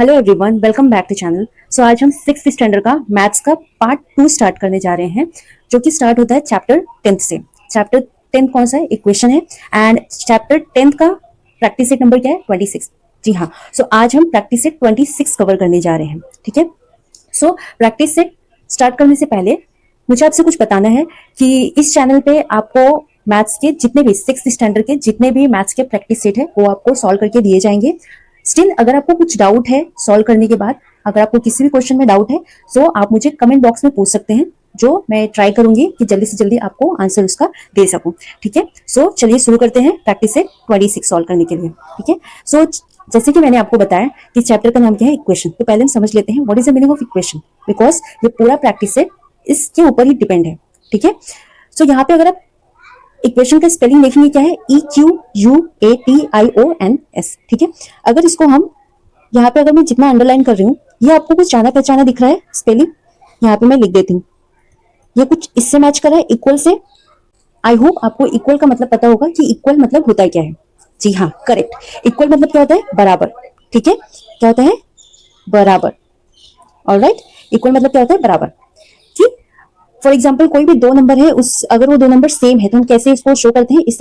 Hello everyone, welcome back to channel. So आज हम 6th standard का मैथ्स का पार्ट 2 स्टार्ट करने जा रहे हैं, जो कि स्टार्ट होता है चैप्टर 10th से। चैप्टर 10 कौन सा है? इक्वेशन है। एंड चैप्टर 10th का प्रैक्टिस सेट नंबर क्या है? 26। जी हाँ। सो आज हम प्रैक्टिस सेट 26 कवर करने जा रहे हैं। ठीक है। सो प्रैक्टिस सेट स्टार्ट करने से पहले मुझे आपसे कुछ बताना है कि इस चैनल पे आपको मैथ्स के जितने भी 6th स्टैंडर्ड के जितने भी मैथ्स के प्रैक्टिस सेट है वो आपको सॉल्व करके दिए जाएंगे। स्टिल अगर आपको कुछ डाउट है सॉल्व करने के बाद, अगर आपको किसी भी क्वेश्चन में डाउट है तो आप मुझे कमेंट बॉक्स में पूछ सकते हैं, जो मैं ट्राई करूंगी कि जल्दी से जल्दी आपको आंसर उसका दे सकूं। ठीक है। सो चलिए शुरू करते हैं प्रैक्टिस सेट 26 सॉल्व करने के लिए। ठीक है। सो जैसे कि मैंने आपको बताया कि चैप्टर का नाम क्या है? इक्वेशन। तो पहले हम समझ लेते हैं what is the meaning of equation, because ये पूरा प्रैक्टिस सेट इसके ऊपर ही डिपेंड है। ठीक है। सो यहाँ पे अगर आप इक्वेशन का स्पेलिंग देखेंगे क्या है? EQUATIONS। ठीक है। अगर इसको हम यहाँ पे अगर मैं जितना अंडरलाइन कर रही हूँ, ये आपको कुछ जाना पहचाना दिख रहा है स्पेलिंग? यहाँ पे मैं लिख देती हूँ, ये कुछ इससे मैच कर रहा है, इक्वल से। आई होप आपको इक्वल का मतलब पता होगा कि इक्वल मतलब होता है क्या है। जी हाँ, करेक्ट। इक्वल मतलब क्या होता है? बराबर। ठीक है। क्या होता है? बराबर। ऑलराइट। इक्वल मतलब क्या होता है? बराबर। ठीक। फॉर एग्जाम्पल कोई भी दो नंबर है, उस अगर वो दो नंबर सेम है तो हम कैसे इसको शो करते हैं? इस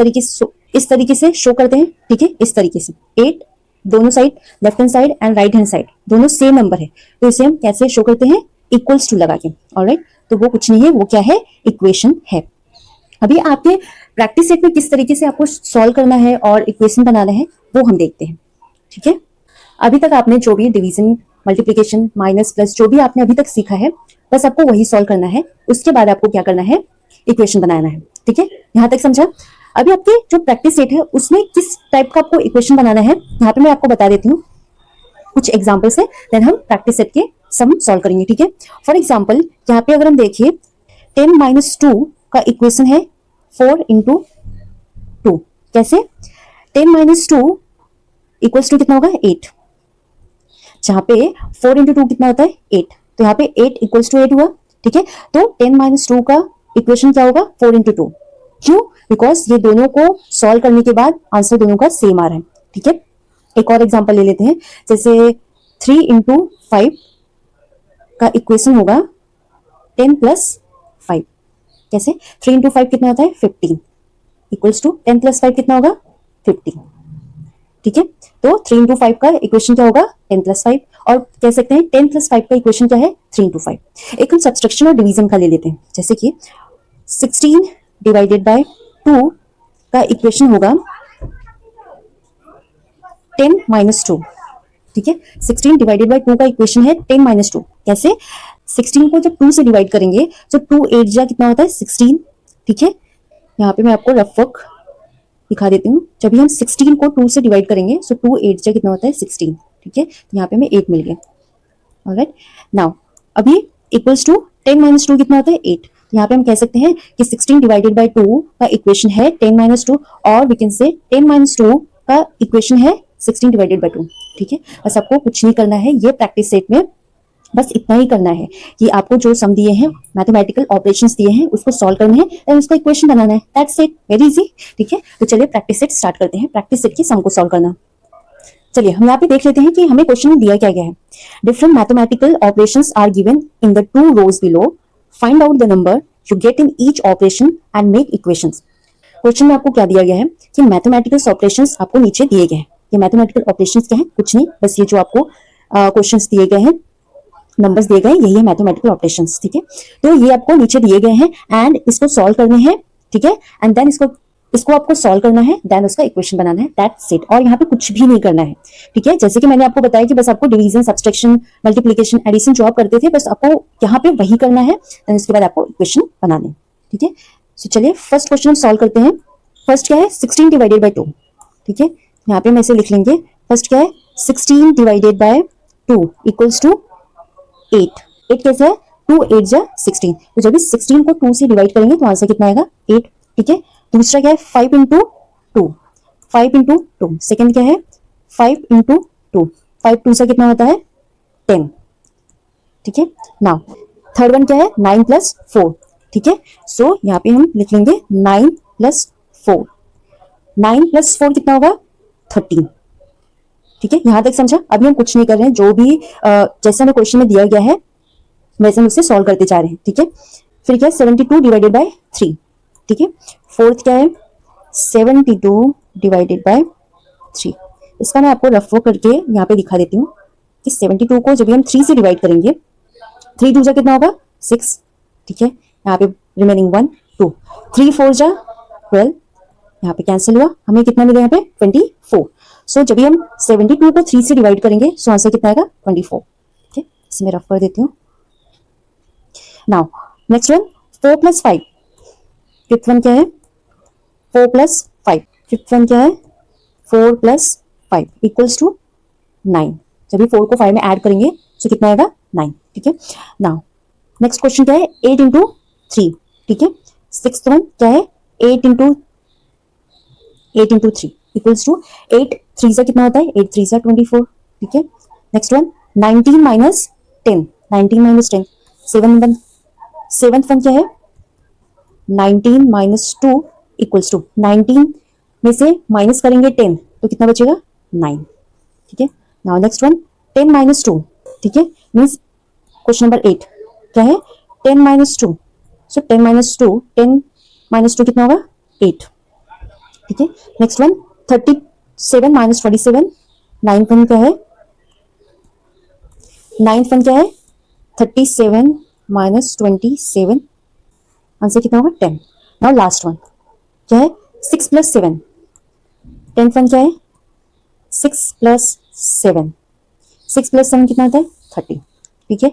तरीके से शो करते हैं। ठीक है। इस तरीके से 8 दोनों side, left hand side and right hand side दोनों सेम नंबर है, तो इसे हम कैसे शो करते हैं? इक्वल्स टू लगा के। ऑलराइट। तो वो कुछ नहीं है, वो क्या है? इक्वेशन है। अभी आपके प्रैक्टिस सेट में किस तरीके से आपको सॉल्व करना है और इक्वेशन बनाना है वो हम देखते हैं। ठीक है। अभी तक आपने जो भी डिवीजन, मल्टीप्लिकेशन, माइनस, प्लस जो भी आपने अभी तक सीखा है, बस आपको वही सॉल्व करना है। उसके बाद आपको क्या करना है? इक्वेशन बनाना है। ठीक है। यहां तक समझा? अभी आपके जो प्रैक्टिस सेट है उसमें किस टाइप का आपको इक्वेशन बनाना है, यहाँ पे मैं आपको बता देती हूँ कुछ एग्जाम्पल से, देन हम प्रैक्टिस सेट के सम सॉल्व करेंगे। ठीक है। फॉर एग्जाम्पल यहाँ पे अगर हम देखिए 10 - 2 का इक्वेशन है 4 × 2। कैसे? 10 - 2 इक्वल्स टू कितना होगा? 8। जहां पे 4 × 2 कितना होता है? 8। तो यहाँ पे 8 इक्वल्स टू 8 हुआ। ठीक है। तो 10 - 2 का इक्वेशन क्या होगा? 4 × 2। क्यों? बिकॉज ये दोनों को सॉल्व करने के बाद आंसर दोनों का सेम आ रहा है। ठीक है। एक और एग्जांपल ले लेते हैं, जैसे 3 × 5 का इक्वेशन होगा 10 + 5। कैसे? 3 × 5 कितना होता है? 15 इक्वल्स टू 10 + 5 कितना होगा? 15। ठीक है। तो 3 × 5 का इक्वेशन क्या होगा? 10 + 5। और कह सकते हैं 10 + 5 का इक्वेशन क्या है? 3 × 5। एक हम सब्सट्रैक्शन और डिवीजन का ले लेते हैं, जैसे कि 16 ÷ 2 का इक्वेशन होगा 10 - 2। ठीक है। 16 ÷ 2 का इक्वेशन है 10 - 2। कैसे? 16 को जब 2 से डिवाइड करेंगे तो 2 8 जा कितना होता है? 16। ठीक है। यहाँ पे मैं आपको रफ वर्क दिखा देती हूँ। जब भी हम 16 को 2 से डिवाइड करेंगे तो 2 8 जा कितना होता है? 16। ठीक है। यहाँ पे हमें 8 मिल गया। ऑलराइट। नाउ अभी इक्वल्स टू 10 - 2 कितना होता है? 8। यहाँ पे हम कह सकते हैं कि 16 ÷ 2 का इक्वेशन है 10 - 2, और वी कैन से 10 - 2 का इक्वेशन है 16 ÷ 2। ठीक है। बस आपको कुछ नहीं करना है, ये प्रैक्टिस सेट में बस इतना ही करना है कि आपको जो सम दिए हैं, मैथमेटिकल ऑपरेशंस दिए हैं, उसको सॉल्व करना है और उसका इक्वेशन बनाना है। That's it, very easy. ठीक है। तो चलिए प्रैक्टिस सेट स्टार्ट करते हैं, प्रैक्टिस सेट की सम को सॉल्व करना। चलिए हम यहाँ पे देख लेते हैं कि हमें क्वेश्चन में दिया क्या गया है। Different mathematical operations are given in the 2 rows below. Find out the number you get in each operation and make equations. Question में आपको क्या दिया गया है कि मैथमेटिकल ऑपरेशंस आपको नीचे दिए गए हैं। ये मैथमेटिकल ऑपरेशंस क्या है? कुछ नहीं, बस ये जो आपको क्वेश्चंस दिए गए हैं, नंबर्स दिए गए, यही है मैथमेटिकल ऑपरेशंस। ठीक है। तो ये आपको नीचे दिए गए हैं एंड इसको सॉल्व करने हैं। ठीक है। एंड देन इसको आपको सॉल्व करना है, देन उसका इक्वेशन बनाना है। That's it. और यहाँ पे कुछ भी नहीं करना है। ठीक है। जैसे कि मैंने आपको बताया कि बस आपको डिवीजन, सब्सट्रैक्शन, मल्टीप्लिकेशन, एडिशन जो आप करते थे, बस आपको यहाँ पे वही करना है, देन उसके बाद आपको इक्वेशन बनाना है। ठीक है। सो चलिए फर्स्ट क्वेश्चन हम सॉल्व करते हैं। फर्स्ट क्या है? 16 ÷ 2। ठीक है। यहाँ पे मैं इसे लिख लेंगे। फर्स्ट क्या है? 16 ÷ 2 इक्वल्स टू 8। 8 कैसे है? 2 8 जा 16। तो जब इस 16 को 2 से डिवाइड करेंगे तो आंसर कितना आएगा? 8। ठीक है। दूसरा क्या है? 5 × 2। 5 × 2। सेकंड क्या है? 5 × 2। 5 2 से कितना होता है? 10। ठीक है। नाउ थर्ड वन क्या है? 9 + 4। ठीक है। सो यहाँ पे हम लिख लेंगे 9 + 4। 9 + 4 कितना होगा? 13। ठीक है, यहां तक समझा। अभी हम कुछ नहीं कर रहे हैं, जो भी जैसे हमें क्वेश्चन में दिया गया है वैसे हम उसे सॉल्व करते जा रहे हैं। ठीक है, फिर क्या है 72 डिवाइडेड बाय 3। ठीक है, फोर्थ क्या है 72 डिवाइडेड बाय 3। इसका मैं आपको रफ वर्क करके यहाँ पे दिखा देती हूँ कि 72 को जब हम 3 से डिवाइड करेंगे, 3 2 जा कितना होगा 6। ठीक है, यहाँ पे रिमेनिंग 1 2, 3 4 जा 12, यहाँ पे कैंसिल हुआ, हमें कितना मिला यहाँ पे 24। सो जब हम 72 को 3 से डिवाइड करेंगे सो आंसर कितना आएगा 24। ठीक है, इसे मैं रफ कर देती हूँ। Now next one 4 + 5। Fifth one क्या है 4 + 5। फिफ्थ वन क्या है 4 + 5 इक्वल्स टू 9। जब भी 4 को 5 में ऐड करेंगे तो कितना आएगा 9। ठीक है, नाउ नेक्स्ट क्वेश्चन क्या है 8 × 3। ठीक है, सिक्स्थ वन क्या है 8 × 3 इक्वल्स टू 8 3 से कितना होता है 8 3 से 24। ठीक है, नेक्स्ट वन 19 - 10। 19 - 10 सेवंथ वन क्या है 19 - 2 इक्वल्स टू 19 में से माइनस करेंगे 10 तो कितना बचेगा 9। ठीक है, नाउ नेक्स्ट वन 10 - 2। ठीक है, मीन्स क्वेश्चन नंबर 8 क्या है 10 - 2। सो 10 - 2 10 - 2 कितना होगा 8। ठीक है, नेक्स्ट वन 37 - 27। नाइन्थ वन क्या है 37 - 27। आंसर कितना होगा 10। नाउ लास्ट वन क्या है 6 + 7। 10th वन क्या है 6 + 7। 6 + 7 कितना होता है 30। ठीक है,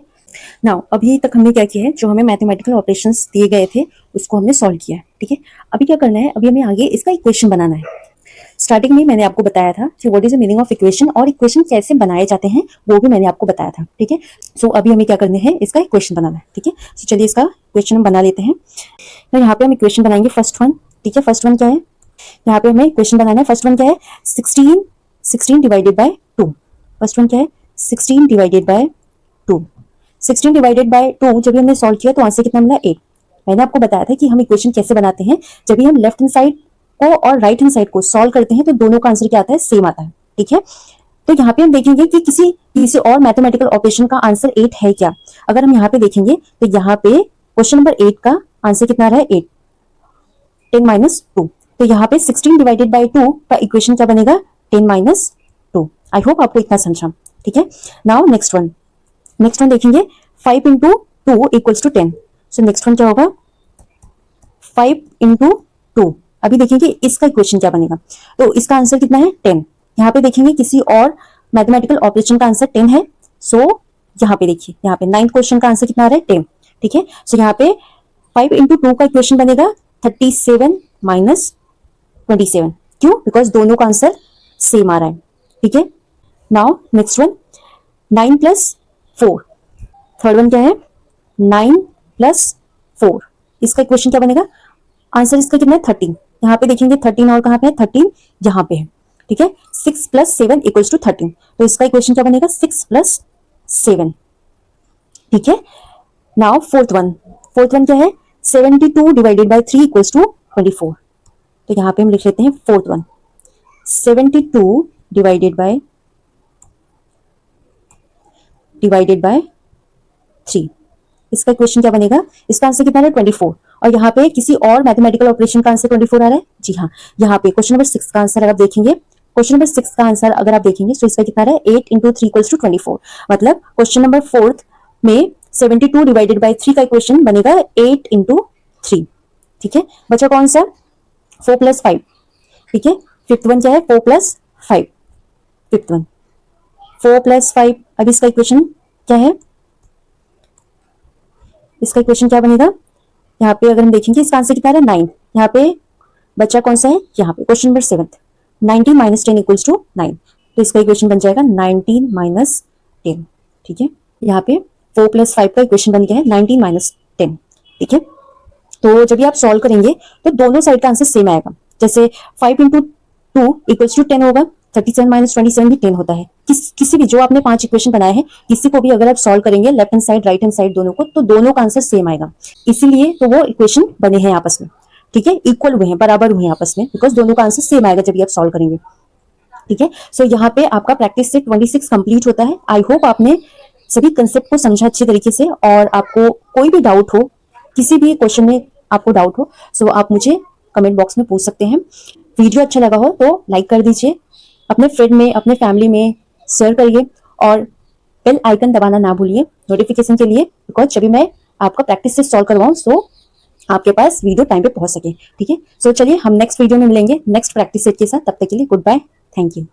नाउ अभी तक हमने क्या किया है, जो हमें मैथमेटिकल ऑपरेशंस दिए गए थे उसको हमने सॉल्व किया है। ठीक है, अभी क्या करना है, अभी हमें आगे इसका इक्वेशन बनाना है। स्टार्टिंग में मैंने आपको बताया था कि what is the meaning of equation और इक्वेशन कैसे बनाए जाते हैं वो भी मैंने आपको बताया था। ठीक है, सो अभी हमें क्या करना है इसका इक्वेशन बनाना है। ठीक है, सो चलिए इसका इक्वेशन हम बना लेते हैं। तो यहाँ पे हम इक्वेशन बनाएंगे फर्स्ट वन। ठीक है, फर्स्ट वन क्या है, यहाँ पे हमें इक्वेशन बनाना है। फर्स्ट वन क्या है 16 डिवाइडेड बाय 2। फर्स्ट वन क्या है 16 डिवाइडेड बाय 2। 16 डिवाइडेड बाय 2 जब हमने सॉल्व किया तो आंसर कितना मिला 8। मैंने आपको बताया था कि हम इक्वेशन कैसे बनाते हैं, जब भी हम लेफ्ट हैंड साइड को और राइट हैंड साइड को सॉल्व करते हैं तो दोनों का आंसर क्या आता है सेम आता है। ठीक है, तो यहाँ पे हम देखेंगे कि किसी और मैथमेटिकल ऑपरेशन का आंसर 8 है क्या। अगर हम यहाँ पे देखेंगे तो यहाँ पे क्वेश्चन नंबर 8 का आंसर कितना आ रहा है 8 10 - 2। तो यहाँ पे 16 डिवाइडेड बाय 2 का इक्वेशन क्या बनेगा 10 - 2। आई होप आपको इतना समझा। ठीक है, नाउ नेक्स्ट वन देखेंगे 5 × 2 equals to 10। So next one क्या होगा 5 × 2। अभी देखेंगे इसका इक्वेशन क्या बनेगा, तो इसका आंसर कितना है 10। यहाँ पे देखेंगे किसी और मैथमेटिकल ऑपरेशन का आंसर 10 है। सो यहाँ पे देखिए, यहाँ पे 9th क्वेश्चन का आंसर कितना आ रहा है 10। ठीक है, सो यहाँ पे 5 × 2 का इक्वेशन बनेगा 37 - 27। क्यों, बिकॉज दोनों का आंसर सेम आ रहा है। ठीक है, now next one 9 + 4। Third one क्या है 9 + 4। इसका इक्वेशन क्या बनेगा, आंसर इसका कितना है 13। यहाँ पे देखेंगे 13 और कहाँ पे है 13 यहाँ पे है। ठीक है, 6 + 7 इक्वल्स टू 13। तो इसका इक्वेशन क्या बनेगा 6 + 7। ठीक है, नाउ फोर्थ वन क्या है 72 डिवाइडेड बाय 3 इक्वल्स टू 24। तो यहाँ पे हम लिख लेते हैं फोर्थ वन 72 डिवाइडेड बाय 3। इसका इक्वेशन क्या बनेगा, इसका आंसर कितना है 24। और यहाँ पे किसी और मैथमेटिकल ऑपरेशन का आंसर 24 आ रहा है। जी हाँ, यहाँ पे क्वेश्चन नंबर 6 का आंसर अगर आप देखेंगे, क्वेश्चन नंबर 6 का आंसर अगर आप देखेंगे तो इसका कितना है 8 × 3 = 24। मतलब क्वेश्चन नंबर 4 में 72 डिवाइडेड बाय 3 का इक्वेशन बनेगा 8 × 3। ठीक है, बचा कौन सा 4 + 5। ठीक है, फिफ्थ वन क्या है 4 + 5। Fifth one 4 + 5। अब इसका इक्वेशन क्या है, इसका इक्वेशन क्या बनेगा, यहाँ पे अगर हम देखेंगे इसका आंसर कितना है 9। यहाँ पे बच्चा कौन सा है, यहाँ पे क्वेश्चन नंबर 7 19 - 10 इक्वल्स टू 9। तो इसका इक्वेशन बन जाएगा 19 - 10। ठीक है, यहाँ पे 4 + 5 का इक्वेशन बन गया है 19 - 10। ठीक है, तो जब भी आप सॉल्व करेंगे तो दोनों साइड का आंसर सेम आएगा। जैसे 5 × 2 इक्वल्स टू 10 होगा, 37 - 27 भी 10 होता है। किसी भी जो आपने 5 इक्वेशन बनाए हैं किसी को भी अगर आप सॉल्व करेंगे left hand side right hand side दोनों को, तो दोनों का आंसर सेम आएगा। इसीलिए तो वो इक्वेशन बने हैं आपस में। ठीक है, इक्वल हुए हैं, बराबर हुए हैं आपस में, बिकॉज दोनों का आंसर सेम आएगा जब भी आप सॉल्व करेंगे। ठीक है। सो यहाँ पे आपका प्रैक्टिस सेट 26 कंप्लीट होता है। आई होप आपने सभी कंसेप्ट को समझा अच्छे तरीके से, और आपको कोई भी डाउट हो, किसी भी क्वेश्चन में आपको डाउट हो, सो आप मुझे कमेंट बॉक्स में पूछ सकते हैं। वीडियो अच्छा लगा हो तो लाइक कर दीजिए, अपने फ्रेंड में, अपने फैमिली में शेयर करिए, और बेल आइकन दबाना ना भूलिए नोटिफिकेशन के लिए, बिकॉज जब भी मैं आपका प्रैक्टिस से सॉल्व करवाऊं सो आपके पास वीडियो टाइम पे पहुंच सके। ठीक है। सो चलिए हम नेक्स्ट वीडियो में मिलेंगे नेक्स्ट प्रैक्टिस सेट के साथ। तब तक के लिए गुड बाय, थैंक यू।